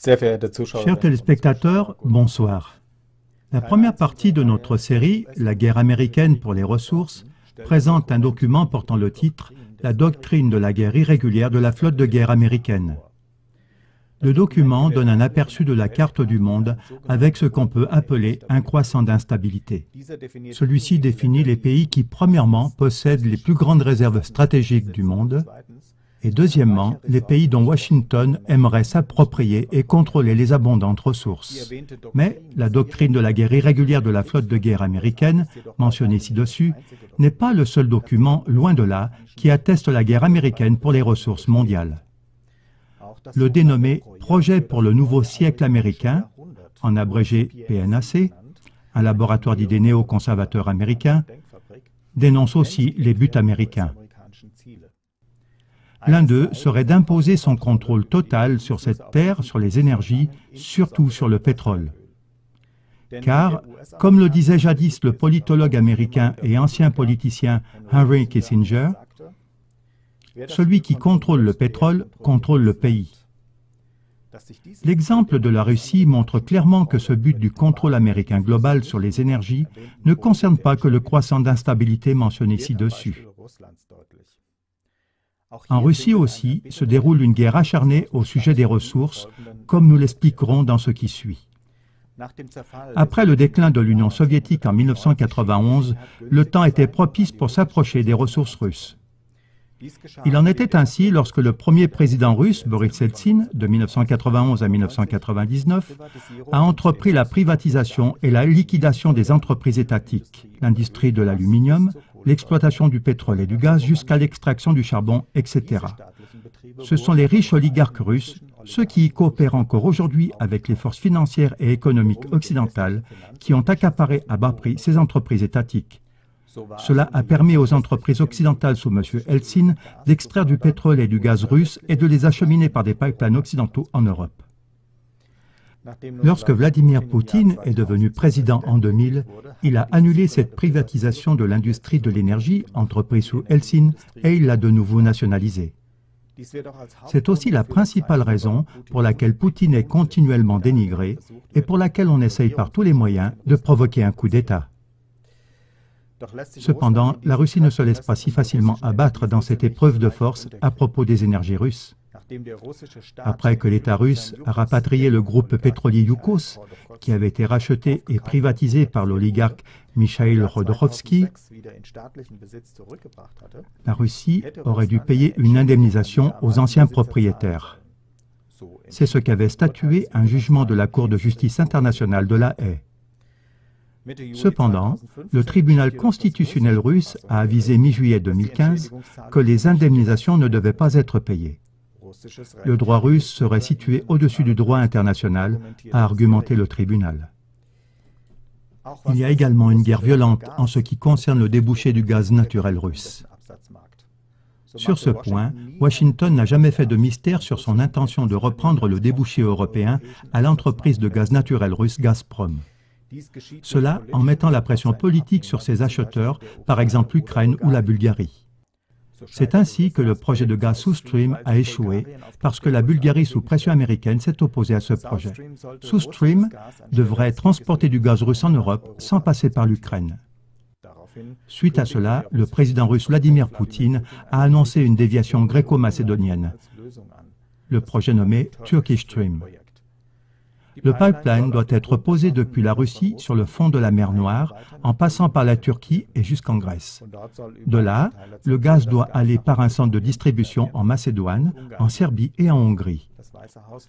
Chers téléspectateurs, bonsoir. La première partie de notre série, La guerre américaine pour les ressources, présente un document portant le titre « La doctrine de la guerre irrégulière de la flotte de guerre américaine ». Le document donne un aperçu de la carte du monde avec ce qu'on peut appeler un croissant d'instabilité. Celui-ci définit les pays qui, premièrement, possèdent les plus grandes réserves stratégiques du monde, et deuxièmement, les pays dont Washington aimerait s'approprier et contrôler les abondantes ressources. Mais la doctrine de la guerre irrégulière de la flotte de guerre américaine, mentionnée ci-dessus, n'est pas le seul document, loin de là, qui atteste la guerre américaine pour les ressources mondiales. Le dénommé « Projet pour le nouveau siècle américain », en abrégé PNAC, un laboratoire d'idées néoconservateurs américains, dénonce aussi les buts américains. L'un d'eux serait d'imposer son contrôle total sur cette terre, sur les énergies, surtout sur le pétrole. Car, comme le disait jadis le politologue américain et ancien politicien Henry Kissinger, celui qui contrôle le pétrole contrôle le pays. L'exemple de la Russie montre clairement que ce but du contrôle américain global sur les énergies ne concerne pas que le croissant d'instabilité mentionné ci-dessus. En Russie aussi se déroule une guerre acharnée au sujet des ressources, comme nous l'expliquerons dans ce qui suit. Après le déclin de l'Union soviétique en 1991, le temps était propice pour s'approcher des ressources russes. Il en était ainsi lorsque le premier président russe, Boris Eltsine, de 1991 à 1999, a entrepris la privatisation et la liquidation des entreprises étatiques, l'industrie de l'aluminium, l'exploitation du pétrole et du gaz jusqu'à l'extraction du charbon, etc. Ce sont les riches oligarques russes, ceux qui coopèrent encore aujourd'hui avec les forces financières et économiques occidentales, qui ont accaparé à bas prix ces entreprises étatiques. Cela a permis aux entreprises occidentales sous M. Eltsine d'extraire du pétrole et du gaz russe et de les acheminer par des pipelines occidentaux en Europe. Lorsque Vladimir Poutine est devenu président en 2000, il a annulé cette privatisation de l'industrie de l'énergie, entreprise sous Eltsine, et il l'a de nouveau nationalisée. C'est aussi la principale raison pour laquelle Poutine est continuellement dénigré et pour laquelle on essaye par tous les moyens de provoquer un coup d'État. Cependant, la Russie ne se laisse pas si facilement abattre dans cette épreuve de force à propos des énergies russes. Après que l'État russe a rapatrié le groupe pétrolier Yukos, qui avait été racheté et privatisé par l'oligarque Mikhail Khodorkovsky, la Russie aurait dû payer une indemnisation aux anciens propriétaires. C'est ce qu'avait statué un jugement de la Cour de justice internationale de La Haye. Cependant, le tribunal constitutionnel russe a avisé mi-juillet 2015 que les indemnisations ne devaient pas être payées. Le droit russe serait situé au-dessus du droit international, a argumenté le tribunal. Il y a également une guerre violente en ce qui concerne le débouché du gaz naturel russe. Sur ce point, Washington n'a jamais fait de mystère sur son intention de reprendre le débouché européen à l'entreprise de gaz naturel russe Gazprom. Cela en mettant la pression politique sur ses acheteurs, par exemple l'Ukraine ou la Bulgarie. C'est ainsi que le projet de gaz South Stream a échoué parce que la Bulgarie sous pression américaine s'est opposée à ce projet. South Stream devrait transporter du gaz russe en Europe sans passer par l'Ukraine. Suite à cela, le président russe Vladimir Poutine a annoncé une déviation gréco-macédonienne, le projet nommé Turkish Stream. Le pipeline doit être posé depuis la Russie sur le fond de la mer Noire, en passant par la Turquie et jusqu'en Grèce. De là, le gaz doit aller par un centre de distribution en Macédoine, en Serbie et en Hongrie.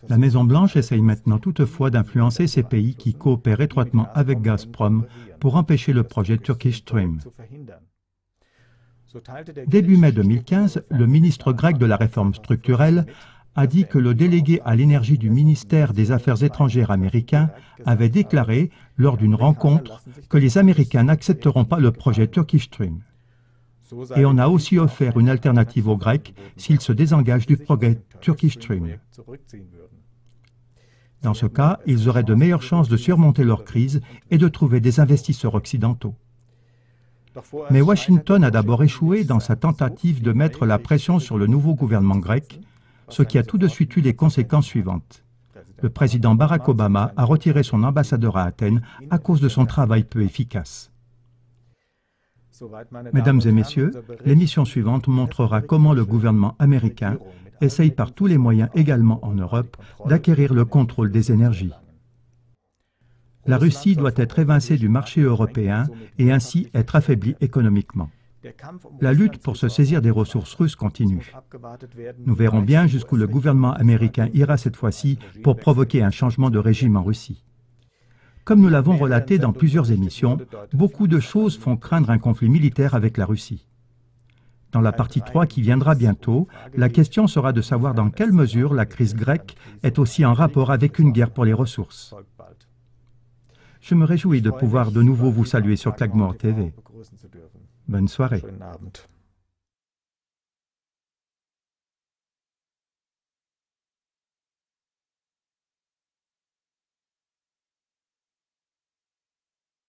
La Maison-Blanche essaye maintenant toutefois d'influencer ces pays qui coopèrent étroitement avec Gazprom pour empêcher le projet Turkish Stream. Début mai 2015, le ministre grec de la réforme structurelle a dit que le délégué à l'énergie du ministère des Affaires étrangères américain avait déclaré, lors d'une rencontre, que les Américains n'accepteront pas le projet Turkish Stream. Et on a aussi offert une alternative aux Grecs s'ils se désengagent du projet Turkish Stream. Dans ce cas, ils auraient de meilleures chances de surmonter leur crise et de trouver des investisseurs occidentaux. Mais Washington a d'abord échoué dans sa tentative de mettre la pression sur le nouveau gouvernement grec, ce qui a tout de suite eu les conséquences suivantes. Le président Barack Obama a retiré son ambassadeur à Athènes à cause de son travail peu efficace. Mesdames et messieurs, l'émission suivante montrera comment le gouvernement américain essaye par tous les moyens également en Europe d'acquérir le contrôle des énergies. La Russie doit être évincée du marché européen et ainsi être affaiblie économiquement. La lutte pour se saisir des ressources russes continue. Nous verrons bien jusqu'où le gouvernement américain ira cette fois-ci pour provoquer un changement de régime en Russie. Comme nous l'avons relaté dans plusieurs émissions, beaucoup de choses font craindre un conflit militaire avec la Russie. Dans la partie 3 qui viendra bientôt, la question sera de savoir dans quelle mesure la crise grecque est aussi en rapport avec une guerre pour les ressources. Je me réjouis de pouvoir de nouveau vous saluer sur Klagmor TV. Bonne soirée.